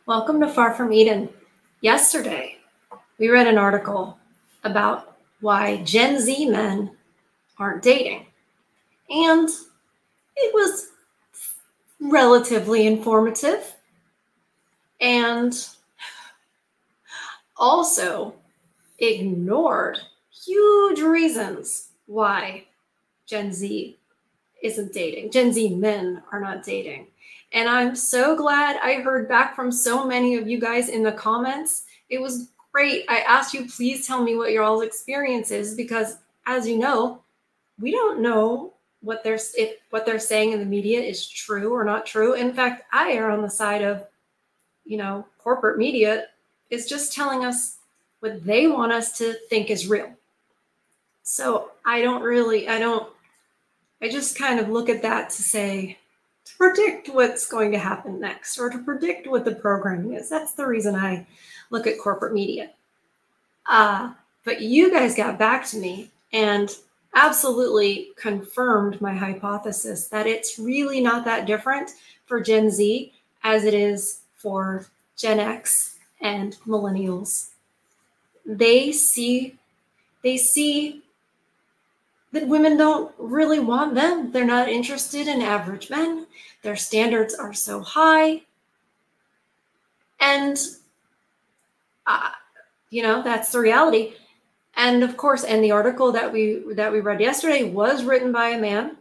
Welcome to Far From Eden. Yesterday, we read an article about why Gen Z men aren't dating. And it was relatively informative and also ignored huge reasons why Gen Z isn't dating. Gen Z men are not dating. And I'm so glad I heard back from so many of you guys in the comments. It was great. I asked you, please tell me what your all's experience is, because as you know, we don't know if what they're saying in the media is true or not true. In fact, I err on the side of, corporate media is just telling us what they want us to think is real. So I just kind of look at that to predict what's going to happen next, or to predict what the programming is. That's the reason I look at corporate media. But you guys got back to me and absolutely confirmed my hypothesis that it's really not that different for Gen Z as it is for Gen X and millennials. They see that women don't really want them. They're not interested in average men. Their standards are so high. And, that's the reality. And of course, and the article that we read yesterday was written by a man.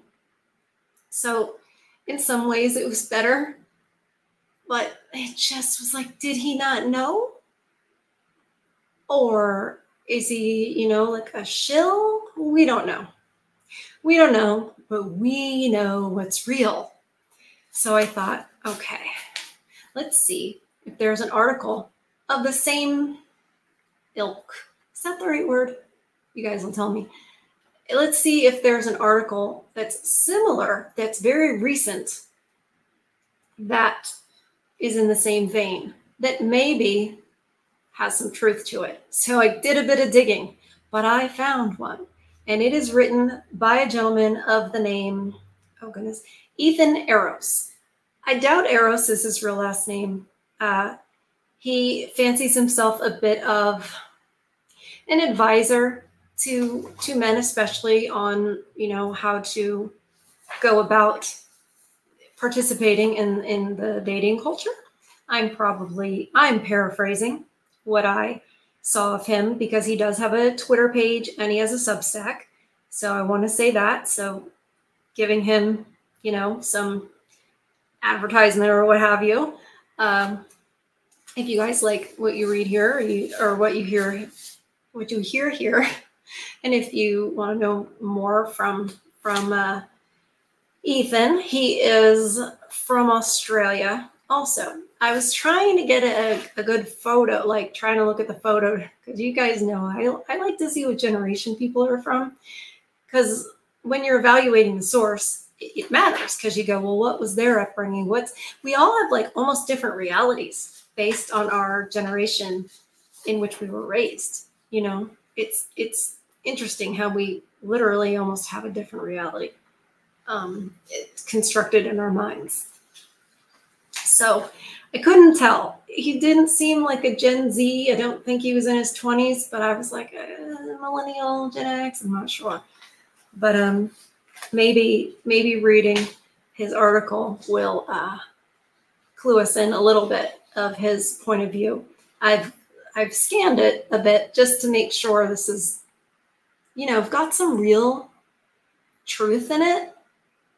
So in some ways it was better, but it just was like, did he not know? Or is he, like a shill? We don't know. We don't know, but we know what's real. So I thought, okay, let's see if there's an article of the same ilk. Is that the right word? You guys will tell me. Let's see if there's an article that's similar, that's very recent, that is in the same vein, that maybe has some truth to it. So I did a bit of digging, but I found one. And it is written by a gentleman of the name, Ethan Eros. I doubt Eros is his real last name. He fancies himself a bit of an advisor to men, especially on, how to go about participating in the dating culture. I'm paraphrasing what I saw of him, because he does have a Twitter page and he has a Substack. So I want to say that. So giving him, some advertisement or what have you. If you guys like what you read here, or what you hear here, and if you want to know more from Ethan, he is from Australia also. I was trying to get a good photo, like trying to look at the photo, because you guys know I like to see what generation people are from, because when you're evaluating the source, it matters, because you go, well, what was their upbringing? We all have like almost different realities based on our generation in which we were raised. It's interesting how we literally almost have a different reality. It's constructed in our minds. So I couldn't tell. He didn't seem like a Gen Z. I don't think he was in his 20s, but I was like, millennial, Gen X, I'm not sure. But maybe reading his article will clue us in a little bit of his point of view. I've scanned it a bit just to make sure this is, got some real truth in it.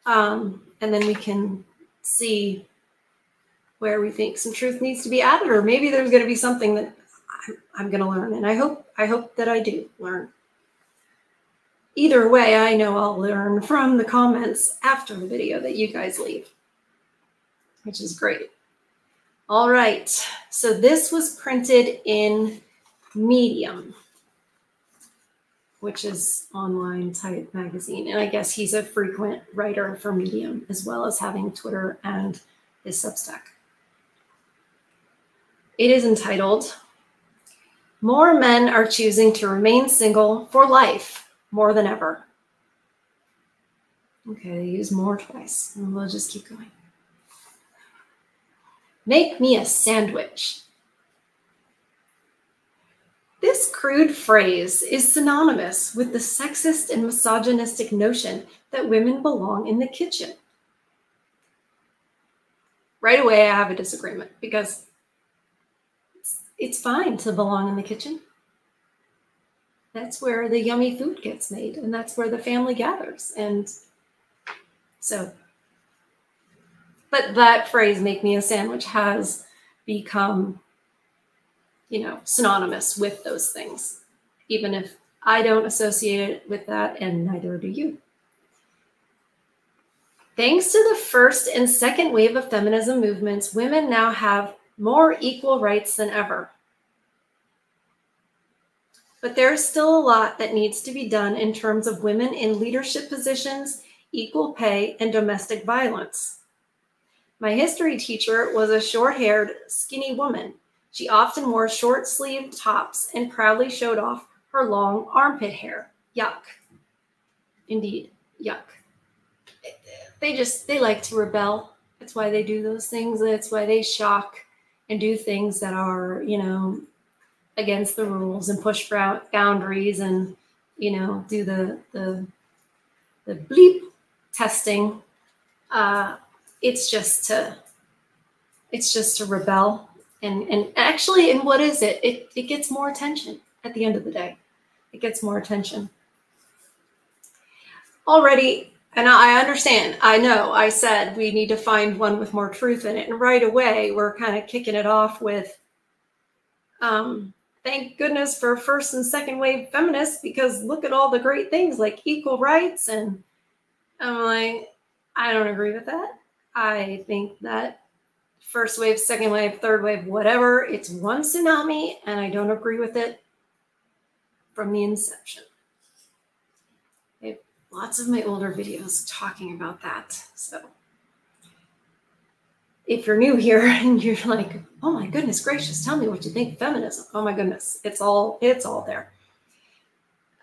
And then we can see where we think some truth needs to be added, or maybe there's going to be something that I'm going to learn. And I hope that I do learn. Either way, I know I'll learn from the comments after the video that you guys leave, which is great. All right, so this was printed in Medium, which is online type magazine. And I guess he's a frequent writer for Medium, as well as having Twitter and his Substack. It is entitled, "More Men Are Choosing to Remain Single for Life More Than Ever." Okay, they use more twice, and we'll just keep going. Make me a sandwich. This crude phrase is synonymous with the sexist and misogynistic notion that women belong in the kitchen. Right away, I have a disagreement because it's fine to belong in the kitchen. That's where the yummy food gets made, and that's where the family gathers. And so, but that phrase, make me a sandwich, has become, synonymous with those things, even if I don't associate it with that, and neither do you. Thanks to the first and second wave of feminism movements, women now have more equal rights than ever. But there's still a lot that needs to be done in terms of women in leadership positions, equal pay, and domestic violence. My history teacher was a short-haired, skinny woman. She often wore short-sleeved tops and proudly showed off her long armpit hair. Yuck. Indeed, yuck. They like to rebel. That's why they do those things. That's why they shock and do things that are, against the rules and push boundaries and, do the bleep testing. It's just to rebel. And actually, and what is it? It gets more attention at the end of the day. It gets more attention. Already, and I understand, I know, I said we need to find one with more truth in it. And right away, we're kind of kicking it off with, thank goodness for first and second wave feminists, because look at all the great things like equal rights. And I'm like, I don't agree with that. I think that first wave, second wave, third wave, whatever, it's one tsunami, and I don't agree with it from the inception. I have lots of my older videos talking about that. So if you're new here and you're like, oh my goodness gracious, tell me what you think of feminism. Oh my goodness, it's all there.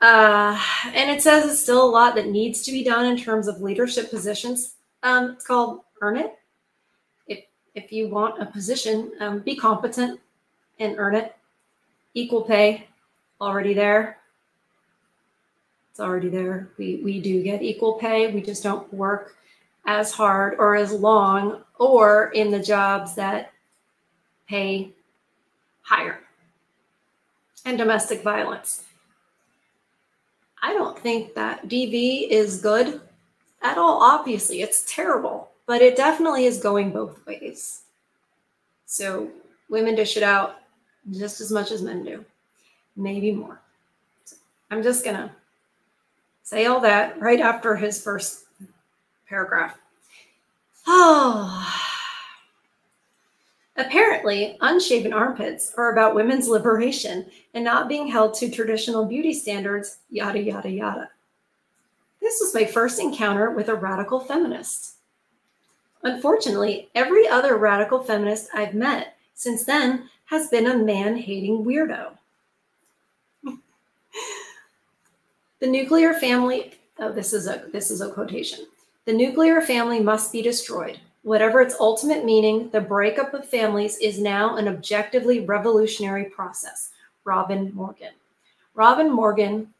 And it says it's still a lot that needs to be done in terms of leadership positions. It's called earn it. If you want a position, be competent and earn it. Equal pay, already there. It's already there. We do get equal pay. We just don't work as hard or as long or in the jobs that pay higher. And domestic violence. I don't think that DV is good at all. Obviously, it's terrible, but it definitely is going both ways. So women dish it out just as much as men do, maybe more. So I'm just gonna say all that right after his first paragraph. Oh, apparently unshaven armpits are about women's liberation and not being held to traditional beauty standards, yada, yada, yada. This was my first encounter with a radical feminist. Unfortunately, every other radical feminist I've met since then has been a man-hating weirdo. The nuclear family, oh, this is a quotation. The nuclear family must be destroyed. Whatever its ultimate meaning, the breakup of families is now an objectively revolutionary process. Robin Morgan. Robin Morgan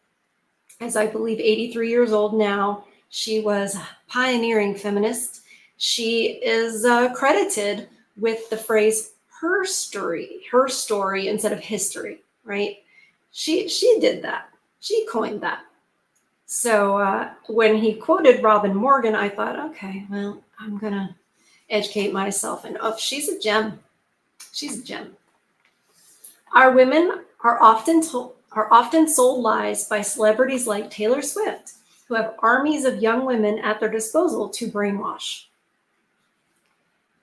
is, I believe, 83 years old now. She was a pioneering feminist. She is credited with the phrase her story instead of history, right? She did that. She coined that. So when he quoted Robin Morgan, I thought, okay, well, I'm going to educate myself. And oh, she's a gem. She's a gem. Our women are often sold lies by celebrities like Taylor Swift, who have armies of young women at their disposal to brainwash.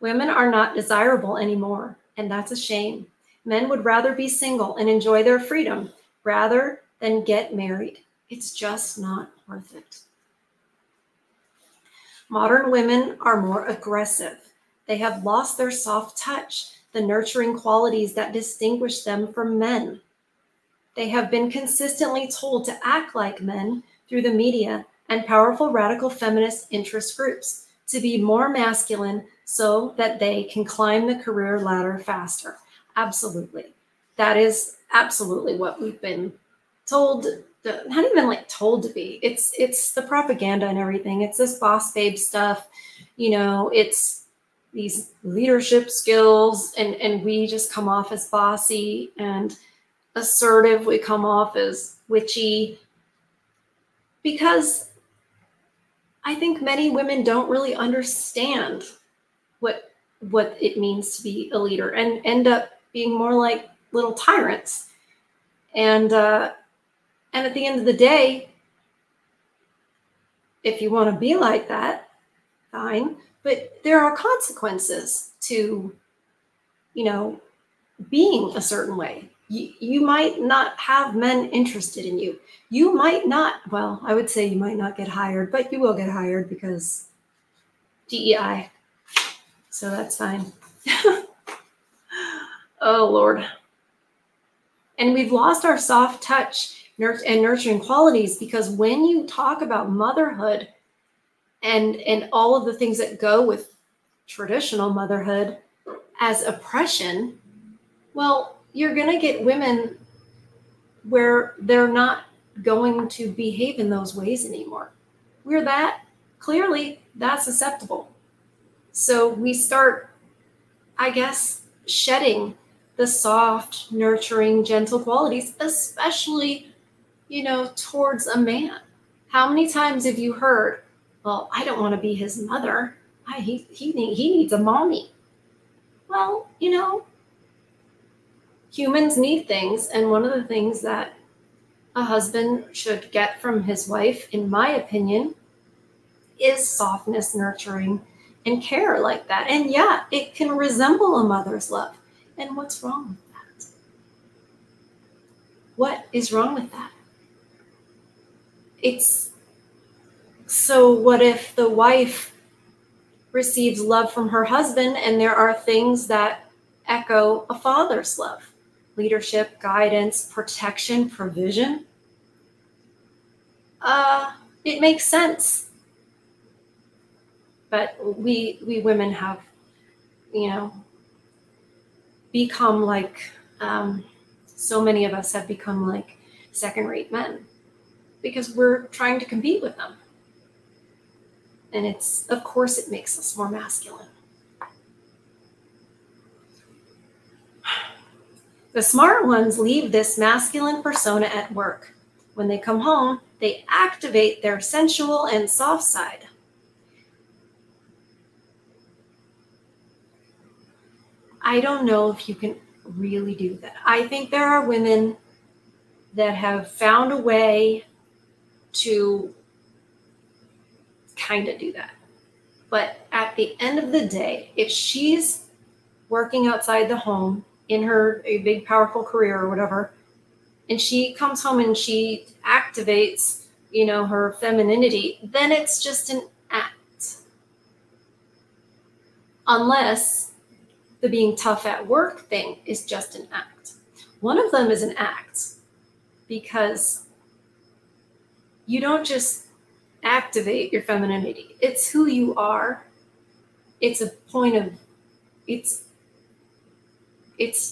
Women are not desirable anymore, and that's a shame. Men would rather be single and enjoy their freedom rather than get married. It's just not worth it. Modern women are more aggressive. They have lost their soft touch, the nurturing qualities that distinguish them from men. They have been consistently told to act like men through the media and powerful radical feminist interest groups. to be more masculine so that they can climb the career ladder faster. Absolutely. That is absolutely what we've been told, not even like told to be. It's the propaganda and everything. It's this boss babe stuff. You know, it's these leadership skills, and we just come off as bossy and assertive. We come off as witchy, because I think many women don't really understand what it means to be a leader, and end up being more like little tyrants. And at the end of the day, if you want to be like that, fine. But there are consequences to, you know, being a certain way. You might not have men interested in you. You might not, well, I would say you might not get hired, but you will get hired because DEI. So that's fine. Oh, Lord. And we've lost our soft touch and nurturing qualities, because when you talk about motherhood and all of the things that go with traditional motherhood as oppression, well, you're going to get women where they're not going to behave in those ways anymore. We're that, clearly, that's acceptable. So we start, I guess, shedding the soft, nurturing, gentle qualities, especially, you know, towards a man. How many times have you heard, well, I don't want to be his mother. He needs a mommy. Well, you know, humans need things. And one of the things that a husband should get from his wife, in my opinion, is softness, nurturing, and care like that. And yeah, it can resemble a mother's love. And what's wrong with that? What is wrong with that? It's so what if the wife receives love from her husband and there are things that echo a father's love? Leadership, guidance, protection, provision. It makes sense. But we women have, you know, become like, so many of us have become like second-rate men because we're trying to compete with them. And it's, of course, it makes us more masculine. The smart ones leave this masculine persona at work. When they come home, they activate their sensual and soft side. I don't know if you can really do that. I think there are women that have found a way to kind of do that. But at the end of the day, if she's working outside the home in a big, powerful career or whatever, and she comes home and she activates, you know, her femininity, then it's just an act. Unless the being tough at work thing is just an act. One of them is an act because you don't just activate your femininity. It's who you are. It's a point of,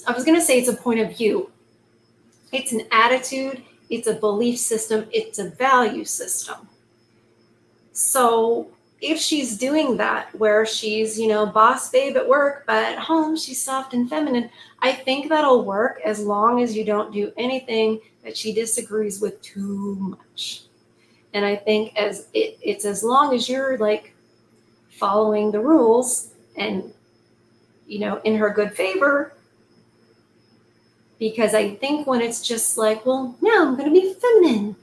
I was going to say it's a point of view. It's an attitude. It's a belief system. It's a value system. So if she's doing that, where she's, you know, boss babe at work, but at home she's soft and feminine, I think that'll work as long as you don't do anything that she disagrees with too much. And I think it's as long as you're like following the rules and, you know, in her good favor. Because I think when it's just like, well, no, I'm going to be feminine.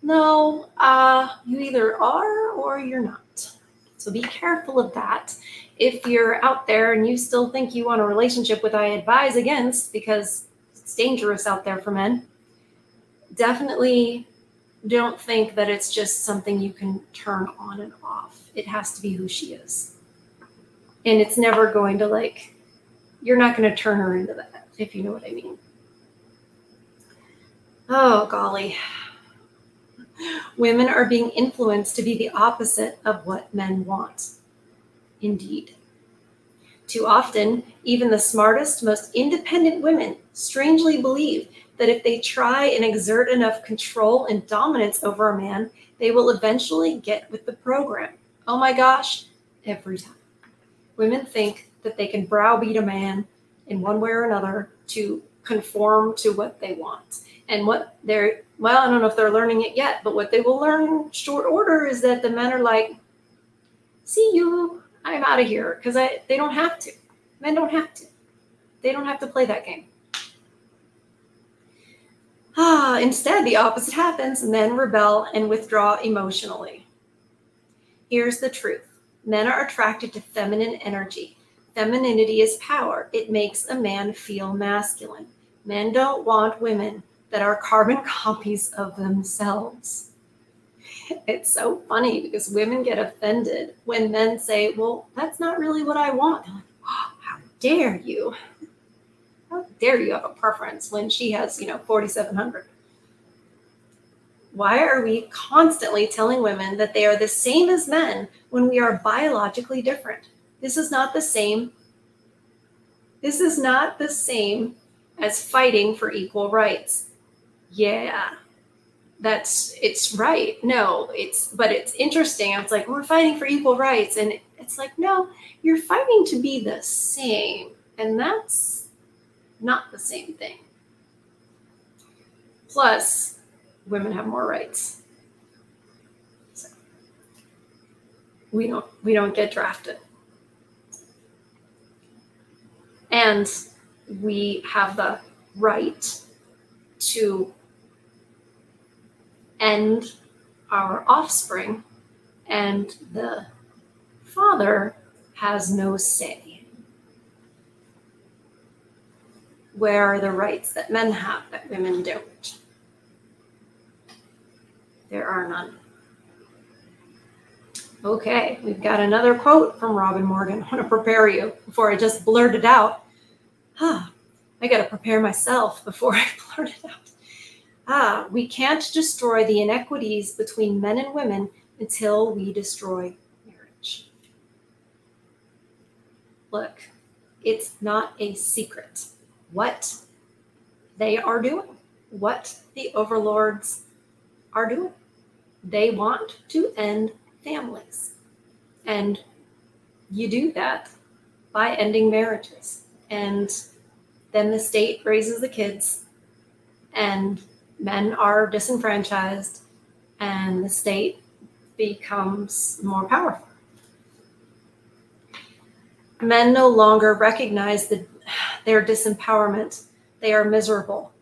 No, you either are or you're not. So be careful of that. If you're out there and you still think you want a relationship, which I advise against because it's dangerous out there for men, definitely don't think that it's just something you can turn on and off. It has to be who she is. And it's never going to, like, you're not going to turn her into that, if you know what I mean. Oh, golly. Women are being influenced to be the opposite of what men want. indeed. Too often, even the smartest, most independent women strangely believe that if they try and exert enough control and dominance over a man, they will eventually get with the program. Oh my gosh, every time. Women think that they can browbeat a man in one way or another to conform to what they want. And what they're, well, I don't know if they're learning it yet, but what they will learn in short order is that the men are like, see you, I'm out of here, because they don't have to. Men don't have to. They don't have to play that game. Instead, the opposite happens. Men rebel and withdraw emotionally. Here's the truth. Men are attracted to feminine energy. Femininity is power. It makes a man feel masculine. Men don't want women that are carbon copies of themselves. It's so funny because women get offended when men say, well, that's not really what I want. They're like, oh, how dare you? How dare you have a preference when she has, 4,700? Why are we constantly telling women that they are the same as men when we are biologically different? This is not the same. This is not the same as fighting for equal rights. Yeah, it's right. No, but it's interesting. It's like, we're fighting for equal rights. And it's like, no, you're fighting to be the same. And that's not the same thing. Plus, women have more rights. So we don't get drafted. And we have the right to end our offspring, and the father has no say. Where are the rights that men have that women don't? There are none. Okay, we've got another quote from Robin Morgan. I want to prepare you before I just blurt it out. I got to prepare myself before I blurt it out. We can't destroy the inequities between men and women until we destroy marriage. Look, it's not a secret what they are doing, what the overlords are doing. They want to end families. And you do that by ending marriages. And then the state raises the kids, and men are disenfranchised, and the state becomes more powerful. Men no longer recognize their disempowerment. They are miserable,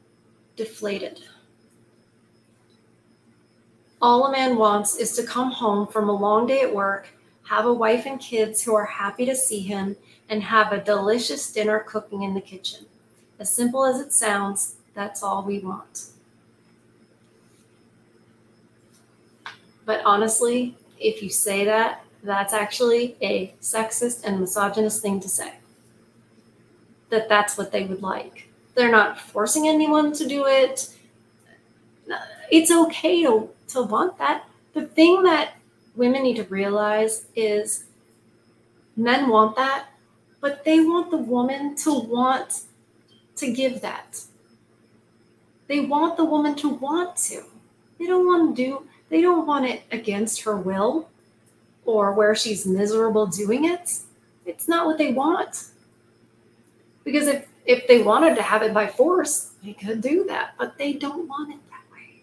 deflated. All a man wants is to come home from a long day at work, have a wife and kids who are happy to see him, and have a delicious dinner cooking in the kitchen. As simple as it sounds, that's all we want. But honestly, if you say that, that's actually a sexist and misogynist thing to say. That's what they would like. They're not forcing anyone to do it. It's okay to want that. The thing that women need to realize is men want that, but they want the woman to want to give that. They want the woman to want to. They don't want it against her will or where she's miserable doing it. It's not what they want. Because if they wanted to have it by force, they could do that, but they don't want it that way.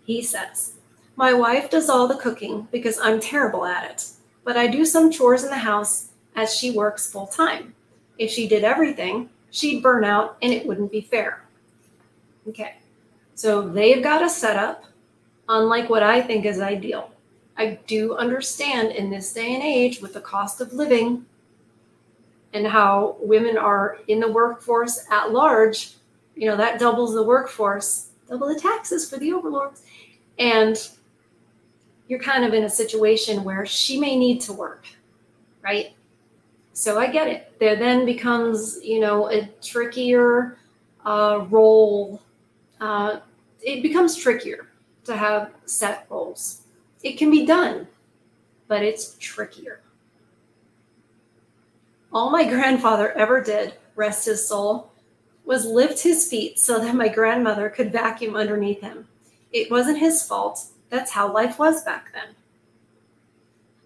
He says, my wife does all the cooking because I'm terrible at it, but I do some chores in the house as she works full time. If she did everything, she'd burn out and it wouldn't be fair. Okay, so they've got a setup unlike what I think is ideal. I do understand in this day and age with the cost of living and how women are in the workforce at large, that doubles the workforce, double the taxes for the overlords. And you're kind of in a situation where she may need to work, right? So I get it. There then becomes, a trickier role. It becomes trickier to have set roles. It can be done. but it's trickier. All my grandfather ever did, rest his soul, was lift his feet so that my grandmother could vacuum underneath him. It wasn't his fault. That's how life was back then.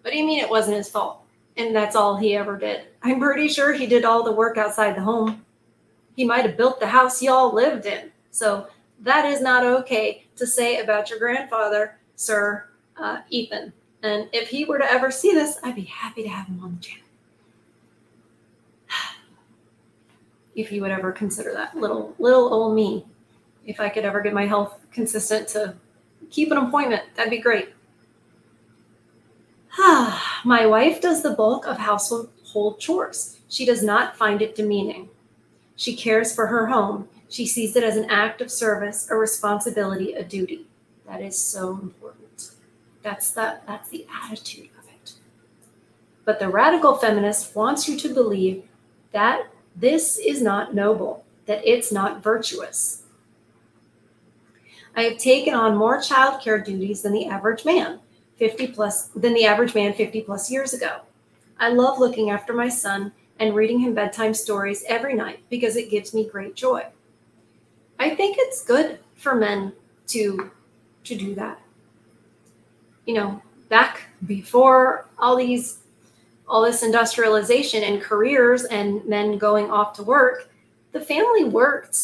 What do you mean it wasn't his fault? And that's all he ever did. I'm pretty sure he did all the work outside the home. He might have built the house y'all lived in. So that is not okay to say about your grandfather, Sir Ethan. And if he were to ever see this, I'd be happy to have him on the channel. If you would ever consider that, little old me. If I could ever get my health consistent to keep an appointment, that'd be great. My wife does the bulk of household chores. She does not find it demeaning. She cares for her home. She sees it as an act of service, a responsibility, a duty. That is so important. That's the attitude of it. But the radical feminist wants you to believe that this is not noble, that it's not virtuous. I have taken on more childcare duties than the average man, 50 plus years ago. I love looking after my son and reading him bedtime stories every night because it gives me great joy. I think it's good for men to do that. You know, back before all this industrialization and careers and men going off to work, the family worked,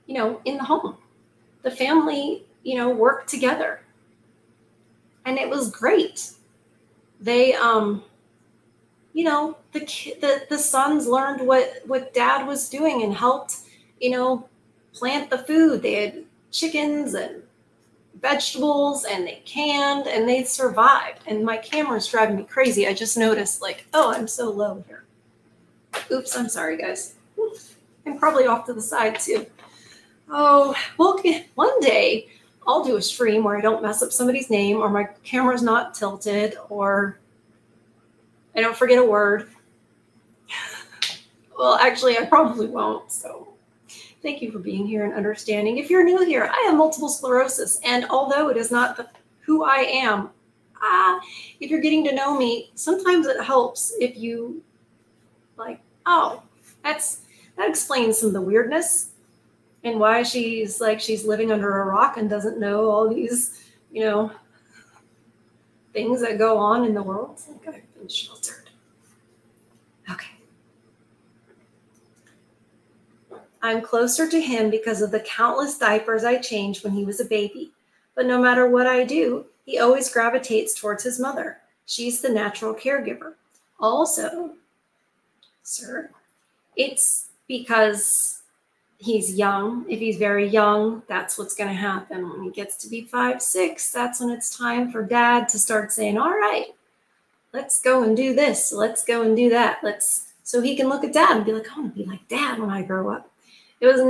you know, in the home. The family, you know, worked together. And it was great. They, you know, the sons learned what dad was doing and helped, you know, plant the food. They had chickens and vegetables and they canned and they survived. And my camera's driving me crazy. I just noticed, like, oh, I'm so low here. Oops, I'm sorry, guys. I'm probably off to the side too. Oh, well, one day I'll do a stream where I don't mess up somebody's name or my camera's not tilted or I don't forget a word. Well, actually, I probably won't. So thank you for being here and understanding. If you're new here, I have multiple sclerosis. And although it is not who I am, if you're getting to know me, sometimes it helps if you like, oh, that explains some of the weirdness and why she's living under a rock and doesn't know all these, you know, things that go on in the world. It's like I've been sheltered. Okay. I'm closer to him because of the countless diapers I changed when he was a baby. But no matter what I do, he always gravitates towards his mother. She's the natural caregiver. Also, sir, it's because he's young. If he's very young, that's what's going to happen. When he gets to be 5, 6, that's when it's time for dad to start saying, all right, let's go and do this. Let's go and do that. So he can look at dad and be like, I want to be like dad when I grow up. It's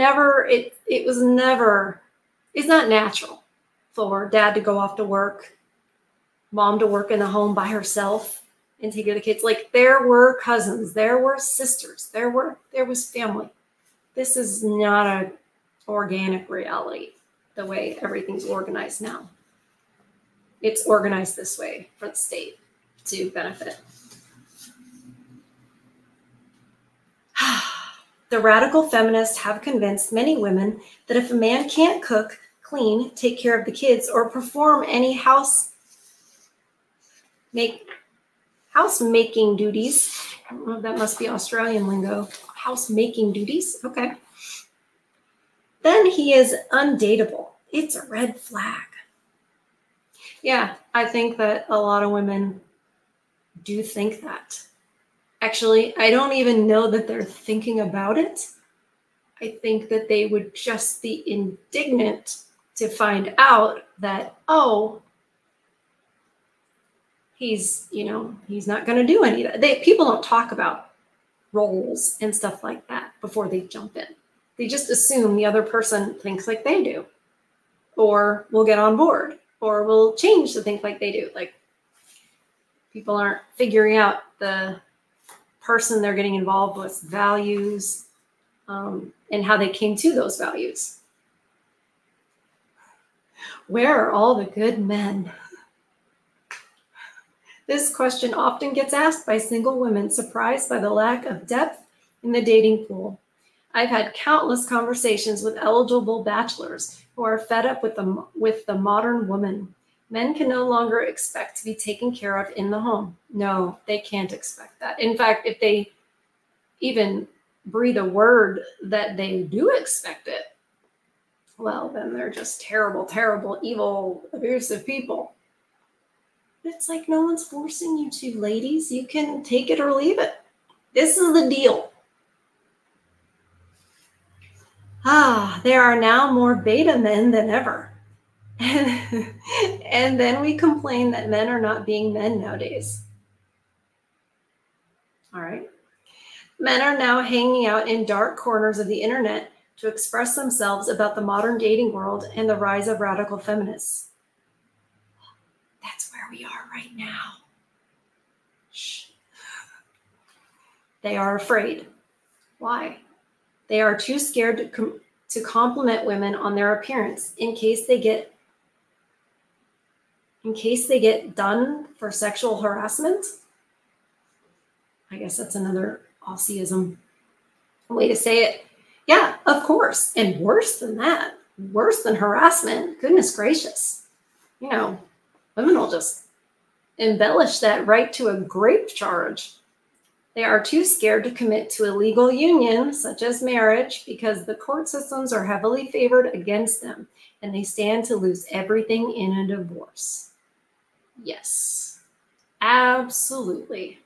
not natural for dad to go off to work, mom to work in the home by herself and take care of the kids. Like there were cousins, there were sisters, there was family. This is not an organic reality, the way everything's organized now. It's organized this way for the state to benefit. The radical feminists have convinced many women that if a man can't cook, clean, take care of the kids, or perform any housemaking duties, I don't know if that must be Australian lingo, housemaking duties, okay, then he is undateable. It's a red flag. Yeah, I think that a lot of women do think that. Actually, I don't even know that they're thinking about it. I think that they would just be indignant to find out that, oh, he's not going to do any of that. People don't talk about roles and stuff like that before they jump in. They just assume the other person thinks like they do, or will get on board, or will change to think like they do. Like people aren't figuring out the person they're getting involved with, values, and how they came to those values. Where are all the good men? This question often gets asked by single women surprised by the lack of depth in the dating pool. I've had countless conversations with eligible bachelors who are fed up with the modern woman. Men can no longer expect to be taken care of in the home. No, they can't expect that. In fact, if they even breathe a word that they do expect it, well, then they're just terrible, terrible, evil, abusive people. It's like no one's forcing you to, ladies. You can take it or leave it. This is the deal. There are now more beta men than ever. And then we complain that men are not being men nowadays. All right. Men are now hanging out in dark corners of the internet to express themselves about the modern dating world and the rise of radical feminists. That's where we are right now. Shh. They are afraid. Why? They are too scared to compliment women on their appearance in case they get done for sexual harassment. I guess that's another Aussieism way to say it. Yeah, of course. And worse than that, worse than harassment. Goodness gracious. You know, women will just embellish that right to a grape charge. They are too scared to commit to a legal union, such as marriage, because the court systems are heavily favored against them, and they stand to lose everything in a divorce. Yes, absolutely.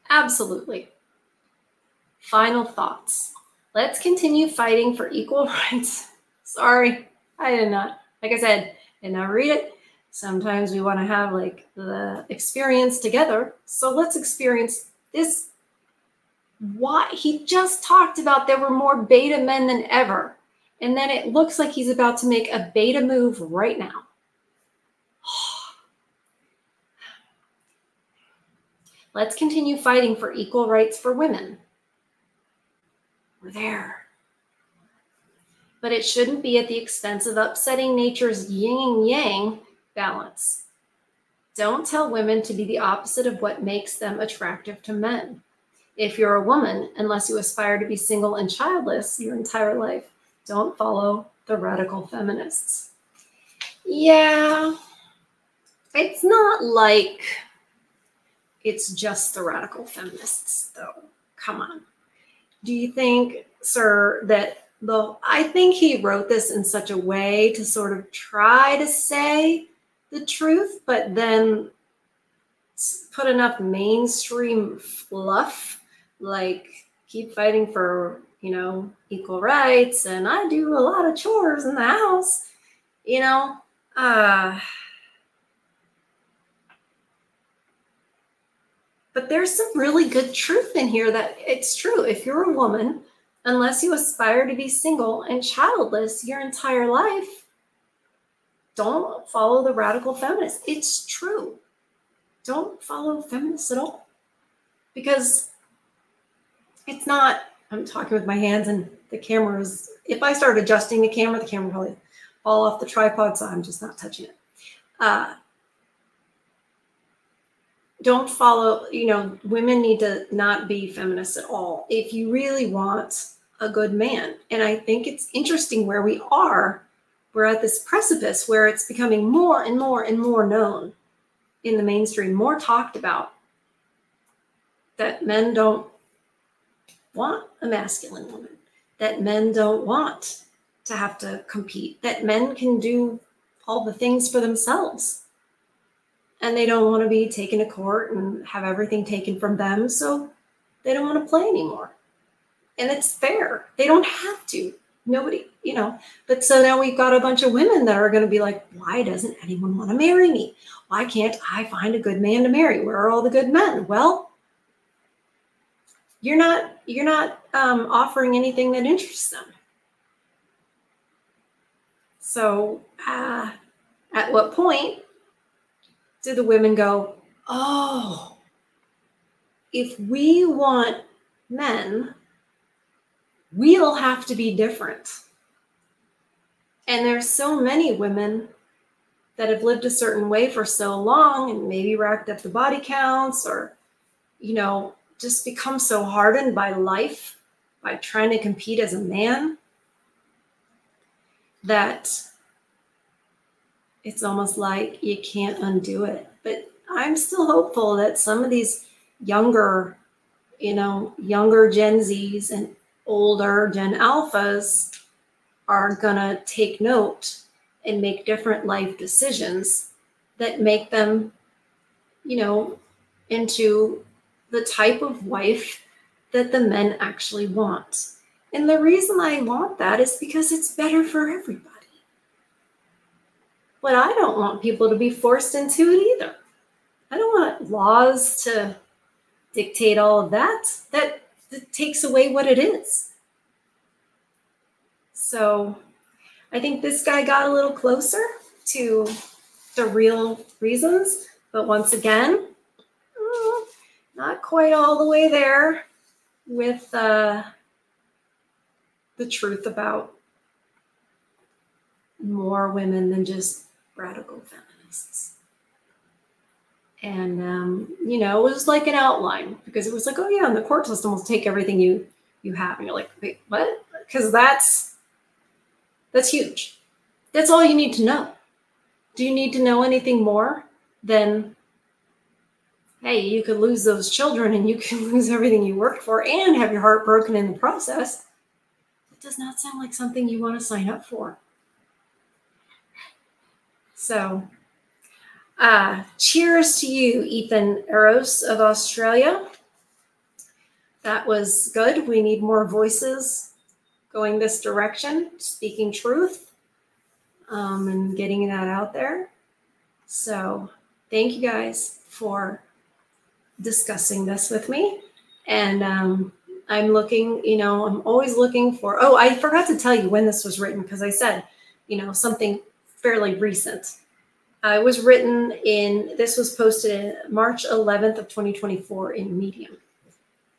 Absolutely. Final thoughts. Let's continue fighting for equal rights. Sorry, I did not. Like I said, did not read it. Sometimes we want to have like the experience together. So let's experience this. Why he just talked about there were more beta men than ever. And then it looks like he's about to make a beta move right now. Let's continue fighting for equal rights for women. We're there. But it shouldn't be at the expense of upsetting nature's yin and yang balance. Don't tell women to be the opposite of what makes them attractive to men. If you're a woman, unless you aspire to be single and childless your entire life, don't follow the radical feminists. Yeah, it's not like it's just the radical feminists, though. Come on. Do you think, sir, that I think he wrote this in such a way to sort of try to say the truth, but then put enough mainstream fluff, like keep fighting for, you know, equal rights, and I do a lot of chores in the house, you know, but there's some really good truth in here that it's true. If you're a woman, unless you aspire to be single and childless your entire life, don't follow the radical feminists. It's true. Don't follow feminists at all. Because it's not, I'm talking with my hands and the camera is, if I start adjusting the camera will probably fall off the tripod, so I'm just not touching it. Don't follow, you know, women need to not be feminists at all if you really want a good man. And I think it's interesting where we are. We're at this precipice where it's becoming more and more and more known in the mainstream, more talked about, that men don't want a masculine woman, that men don't want to have to compete, that men can do all the things for themselves. And they don't want to be taken to court and have everything taken from them, so they don't want to play anymore. And it's fair. They don't have to. Nobody, you know. But so now we've got a bunch of women that are going to be like, why doesn't anyone want to marry me? Why can't I find a good man to marry? Where are all the good men? Well, you're not offering anything that interests them. So at what point do the women go, oh, if we want men, we'll have to be different? And there's so many women that have lived a certain way for so long and maybe racked up the body counts, or, you know, just become so hardened by life, by trying to compete as a man, that it's almost like you can't undo it. But I'm still hopeful that some of these younger, you know, younger Gen Zs and older Gen Alphas are gonna take note and make different life decisions that make them, you know, into the type of wife that the men actually want. And the reason I want that is because it's better for everybody. But I don't want people to be forced into it either. I don't want laws to dictate all of that. That takes away what it is. So I think this guy got a little closer to the real reasons, but once again, not quite all the way there with the truth about more women than just radical feminists. And, you know, it was like an outline, because it was like, oh yeah, and the court system will take everything you have. And you're like, wait, what? Because that's huge. That's all you need to know. Do you need to know anything more than, hey, you could lose those children and you can lose everything you worked for and have your heart broken in the process? It does not sound like something you want to sign up for. So, cheers to you, Ethan Eros of Australia. That was good. We need more voices going this direction, speaking truth, and getting that out there. So thank you guys for discussing this with me. And I'm looking, you know, I'm always looking for, oh, I forgot to tell you when this was written, because I said, you know, something fairly recent. It was written this was posted in March 11th of 2024 in Medium.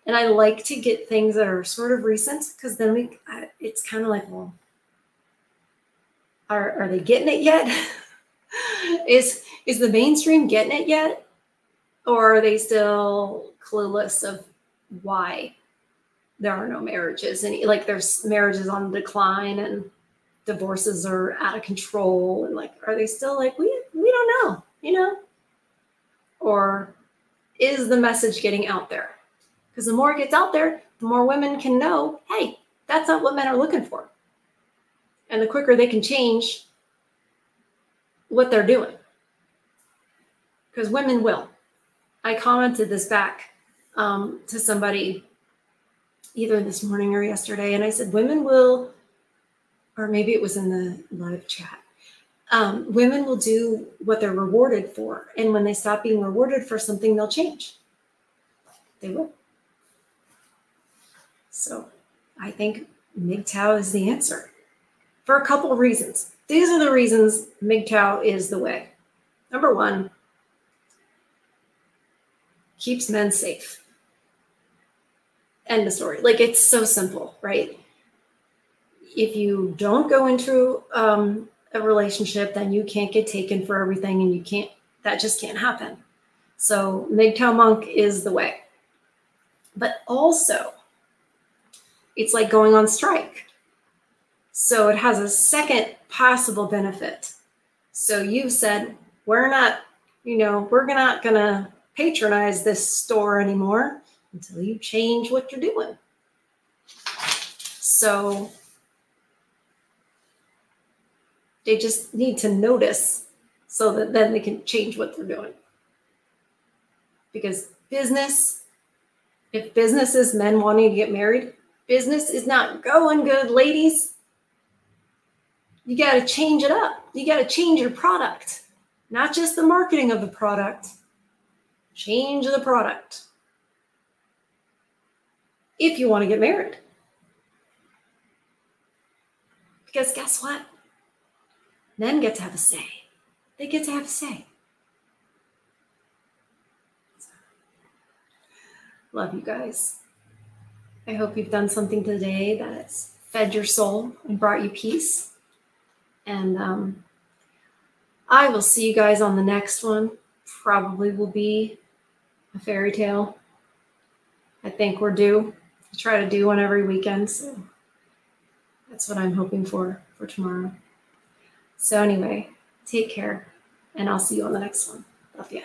And I like to get things that are sort of recent, because then it's kind of like, well, are they getting it yet? Is the mainstream getting it yet? Or are they still clueless of why there are no marriages? And like there's marriages on the decline and divorces are out of control. And like, are they still like, we don't know, you know? Or is the message getting out there? Because the more it gets out there, the more women can know, hey, that's not what men are looking for. And the quicker they can change what they're doing. Because women will. I commented this back to somebody either this morning or yesterday, and I said, women will, or maybe it was in the live chat, women will do what they're rewarded for. And when they stop being rewarded for something, they'll change. They will. So I think MGTOW is the answer for a couple of reasons. These are the reasons MGTOW is the way. Number one, keeps men safe. End of story. Like, it's so simple, right? If you don't go into a relationship, then you can't get taken for everything, and that just can't happen. So MGTOW monk is the way. But also, it's like going on strike. So it has a second possible benefit. So you've said, we're not gonna patronize this store anymore until you change what you're doing. So they just need to notice so that then they can change what they're doing. Because if business is men wanting to get married, business is not going good, ladies. You got to change it up. You got to change your product, not just the marketing of the product. Change the product if you want to get married. Because guess what? Men get to have a say. They get to have a say. Love you guys. I hope you've done something today that's fed your soul and brought you peace. And I will see you guys on the next one. Probably will be a fairy tale. I think we're due. I try to do one every weekend, so that's what I'm hoping for tomorrow. So anyway, take care, and I'll see you on the next one. Love ya.